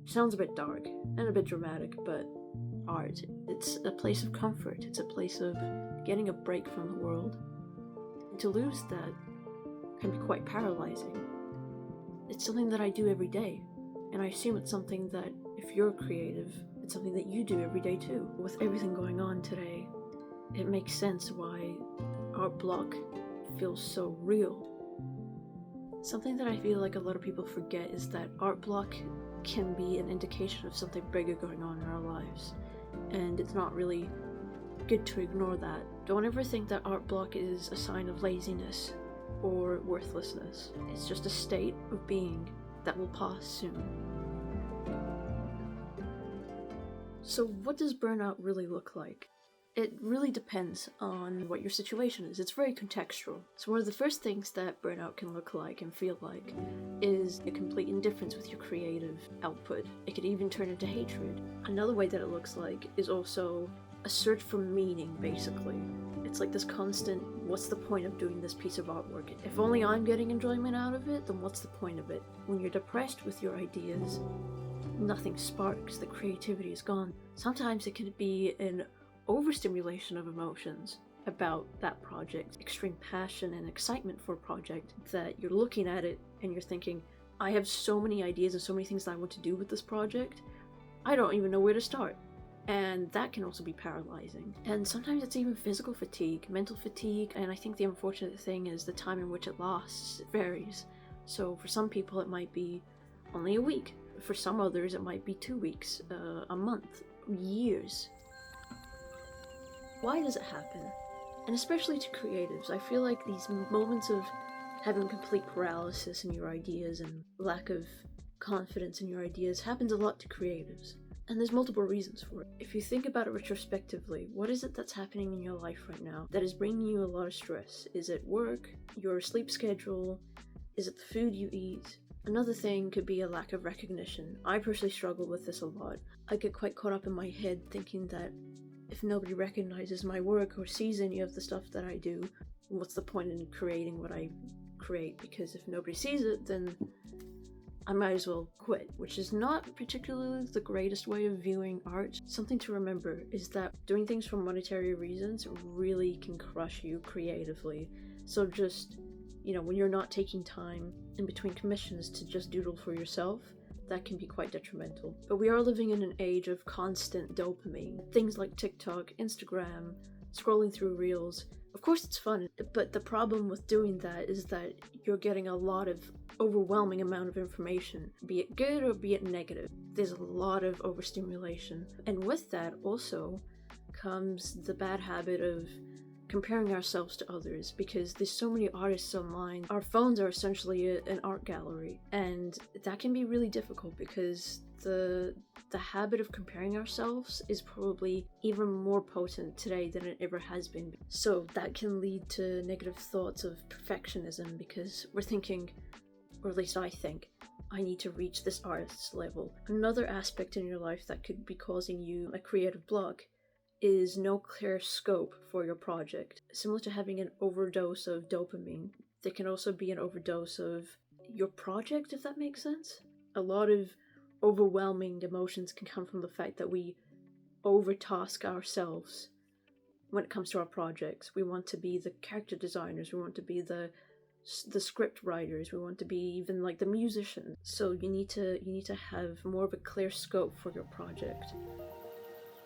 Sounds a bit dark and a bit dramatic, but art, it's a place of comfort. It's a place of getting a break from the world. And to lose that can be quite paralyzing. It's something that I do every day, and I assume it's something that, if you're creative, it's something that you do every day too. With everything going on today, it makes sense why art block feels so real. Something that I feel like a lot of people forget is that art block can be an indication of something bigger going on in our lives, and it's not really good to ignore that. Don't ever think that art block is a sign of laziness or worthlessness. It's just a state of being that will pass soon. So what does burnout really look like? It really depends on what your situation is. It's very contextual. So one of the first things that burnout can look like and feel like is a complete indifference with your creative output. It could even turn into hatred. Another way that it looks like is also a search for meaning, basically. It's like this constant, what's the point of doing this piece of artwork? If only I'm getting enjoyment out of it, then what's the point of it? When you're depressed with your ideas, nothing sparks, the creativity is gone. Sometimes it can be an overstimulation of emotions about that project, extreme passion and excitement for a project, that you're looking at it and you're thinking, I have so many ideas and so many things that I want to do with this project, I don't even know where to start. And that can also be paralyzing. And sometimes it's even physical fatigue, mental fatigue, and I think the unfortunate thing is the time in which it lasts varies. So for some people it might be only a week. For some others it might be 2 weeks, a month, years. Why does it happen? And especially to creatives, I feel like these moments of having complete paralysis in your ideas and lack of confidence in your ideas happens a lot to creatives. And there's multiple reasons for it. If you think about it retrospectively, what is it that's happening in your life right now that is bringing you a lot of stress? Is it work, your sleep schedule? Is it the food you eat? Another thing could be a lack of recognition. I personally struggle with this a lot. I get quite caught up in my head thinking that if nobody recognizes my work or sees any of the stuff that I do, what's the point in creating what I create? Because if nobody sees it, then I might as well quit, which is not particularly the greatest way of viewing art. Something to remember is that doing things for monetary reasons really can crush you creatively. So just, when you're not taking time in between commissions to just doodle for yourself, that can be quite detrimental. But we are living in an age of constant dopamine. Things like TikTok, Instagram, scrolling through reels. Of course it's fun, but the problem with doing that is that you're getting a lot of overwhelming amount of information, be it good or be it negative. There's a lot of overstimulation. And with that also comes the bad habit of comparing ourselves to others, because there's so many artists online. Our phones are essentially an art gallery, and that can be really difficult because the habit of comparing ourselves is probably even more potent today than it ever has been. So that can lead to negative thoughts of perfectionism, because we're thinking, or at least I think, I need to reach this artist's level. Another aspect in your life that could be causing you a creative block is no clear scope for your project. Similar to having an overdose of dopamine, there can also be an overdose of your project, if that makes sense. A lot of overwhelming emotions can come from the fact that we overtask ourselves when it comes to our projects. We want to be the character designers, we want to be the script writers, we want to be even like the musicians. So you need to have more of a clear scope for your project.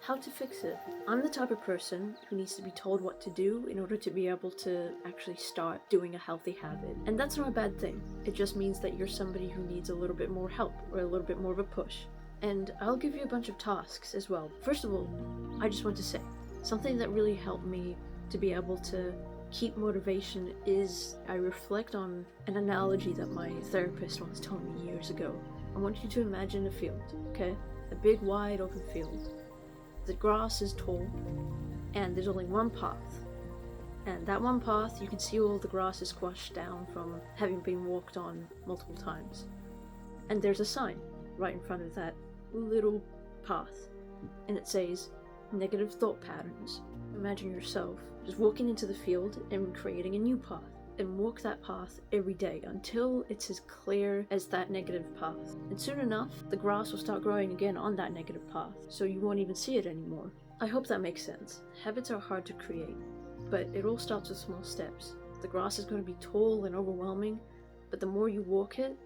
How to fix it? I'm the type of person who needs to be told what to do in order to be able to actually start doing a healthy habit. And that's not a bad thing. It just means that you're somebody who needs a little bit more help or a little bit more of a push. And I'll give you a bunch of tasks as well. First of all, I just want to say, something that really helped me to be able to keep motivation is I reflect on an analogy that my therapist once told me years ago. I want you to imagine a field, okay? A big wide open field. The grass is tall, and there's only one path. And that one path, you can see all the grass is squashed down from having been walked on multiple times. And there's a sign right in front of that little path, and it says, negative thought patterns. Imagine yourself just walking into the field and creating a new path. and walk that path every day until it's as clear as that negative path. And soon enough, the grass will start growing again on that negative path, so you won't even see it anymore. I hope that makes sense. Habits are hard to create, but it all starts with small steps. The grass is going to be tall and overwhelming, but the more you walk it,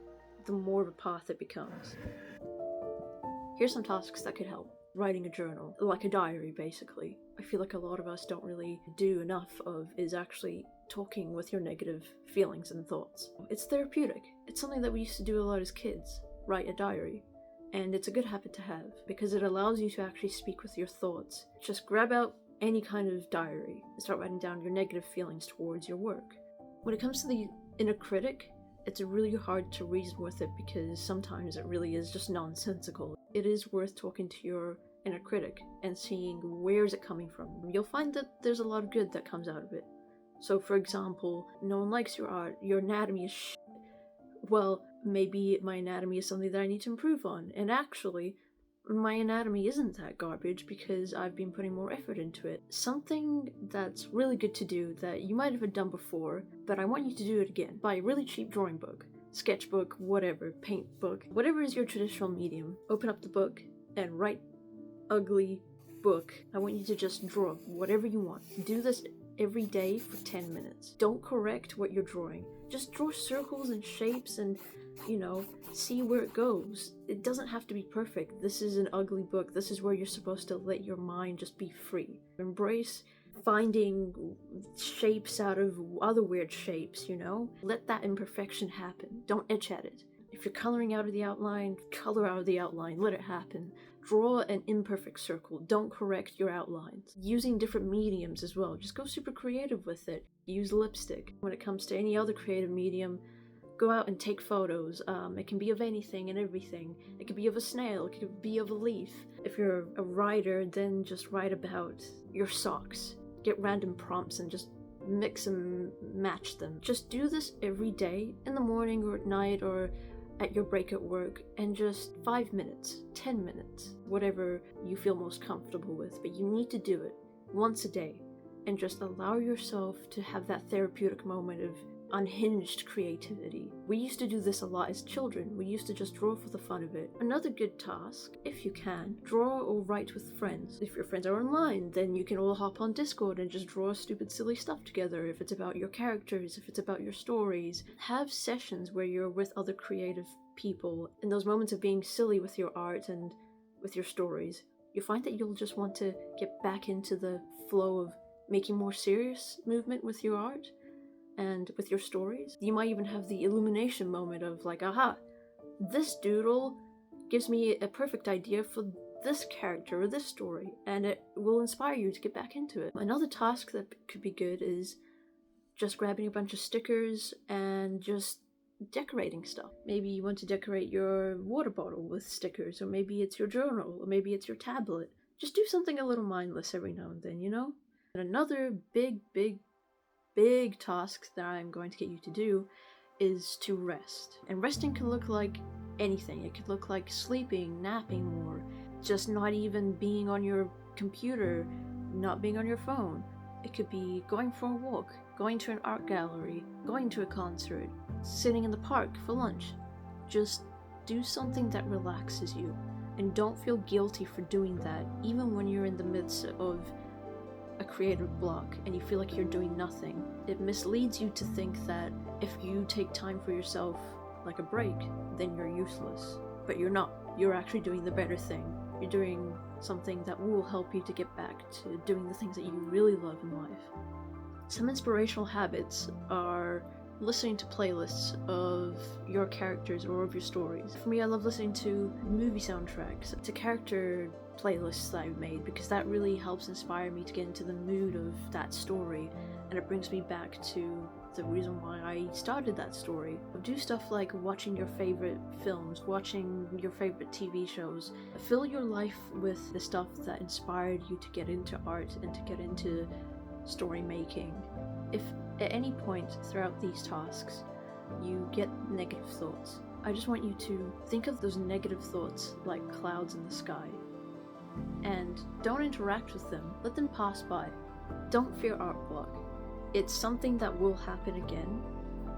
the more of a path it becomes. Here's some tasks that could help. Writing a journal, like a diary basically. I feel like a lot of us don't really do enough of is actually talking with your negative feelings and thoughts. It's therapeutic. It's something that we used to do a lot as kids, write a diary. And it's a good habit to have because it allows you to actually speak with your thoughts. Just grab out any kind of diary and start writing down your negative feelings towards your work. When it comes to the inner critic, it's really hard to reason with it because sometimes it really is just nonsensical. It is worth talking to your inner critic and seeing where is it coming from. You'll find that there's a lot of good that comes out of it. So for example, no one likes your art, your anatomy is shit. Well, maybe my anatomy is something that I need to improve on, and actually, my anatomy isn't that garbage because I've been putting more effort into it. Something that's really good to do that you might have done before, but I want you to do it again. Buy a really cheap drawing book, sketchbook, whatever, paint book, whatever is your traditional medium. Open up the book and write ugly book. I want you to just draw whatever you want. Do this every day for 10 minutes. Don't correct what you're drawing. Just draw circles and shapes and, see where it goes. It doesn't have to be perfect. This is an ugly book. This is where you're supposed to let your mind just be free. Embrace finding shapes out of other weird shapes, Let that imperfection happen. Don't etch at it. If you're coloring out of the outline, color out of the outline. Let it happen. Draw an imperfect circle. Don't correct your outlines. Using different mediums as well. Just go super creative with it. Use lipstick. When it comes to any other creative medium, go out and take photos. It can be of anything and everything. It could be of a snail. It could be of a leaf. If you're a writer, then just write about your socks. Get random prompts and just mix and match them. Just do this every day, in the morning or at night or at your break at work, and just 5 minutes, 10 minutes, whatever you feel most comfortable with, but you need to do it once a day and just allow yourself to have that therapeutic moment of unhinged creativity. We used to do this a lot as children. We used to just draw for the fun of it. Another good task, if you can, draw or write with friends. If your friends are online, then you can all hop on Discord and just draw stupid silly stuff together. If it's about your characters, if it's about your stories, have sessions where you're with other creative people. In those moments of being silly with your art and with your stories, you find that you'll just want to get back into the flow of making more serious movement with your art and with your stories. You might even have the illumination moment of like, aha, this doodle gives me a perfect idea for this character or this story, and it will inspire you to get back into it. Another task that could be good is just grabbing a bunch of stickers and just decorating stuff. Maybe you want to decorate your water bottle with stickers, or maybe it's your journal, or maybe it's your tablet. Just do something a little mindless every now and then, And another big task that I'm going to get you to do is to rest. And resting can look like anything. It could look like sleeping, napping more, just not even being on your computer, not being on your phone. It could be going for a walk, going to an art gallery, going to a concert, sitting in the park for lunch. Just do something that relaxes you, and don't feel guilty for doing that, even when you're in the midst of a creative block and you feel like you're doing nothing. It misleads you to think that if you take time for yourself, like a break, then you're useless. But you're not. You're actually doing the better thing. You're doing something that will help you to get back to doing the things that you really love in life. Some inspirational habits are listening to playlists of your characters or of your stories. For me, I love listening to movie soundtracks, to character playlists that I've made, because that really helps inspire me to get into the mood of that story, and it brings me back to the reason why I started that story. Do stuff like watching your favorite films, watching your favorite TV shows. Fill your life with the stuff that inspired you to get into art and to get into story making. If at any point throughout these tasks you get negative thoughts, I just want you to think of those negative thoughts like clouds in the sky, and don't interact with them. Let them pass by. Don't fear art block. It's something that will happen again,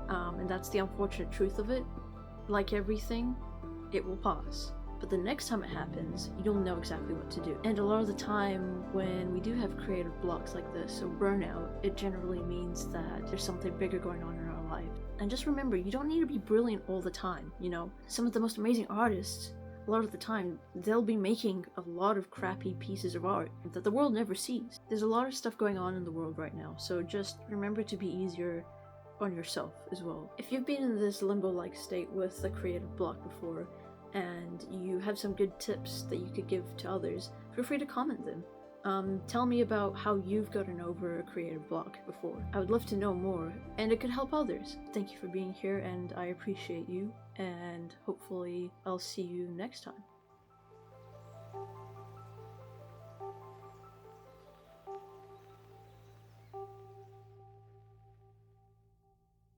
and that's the unfortunate truth of it. Like everything, it will pass. But the next time it happens, you'll know exactly what to do. And a lot of the time, when we do have creative blocks like this, or burnout, it generally means that there's something bigger going on in our life. And just remember, you don't need to be brilliant all the time, you know? Some of the most amazing artists, a lot of the time, they'll be making a lot of crappy pieces of art that the world never sees. There's a lot of stuff going on in the world right now, so just remember to be easier on yourself as well. If you've been in this limbo-like state with a creative block before, and you have some good tips that you could give to others, feel free to comment them. Tell me about how you've gotten over a creative block before. I would love to know more, and it could help others. Thank you for being here, and I appreciate you, and hopefully I'll see you next time.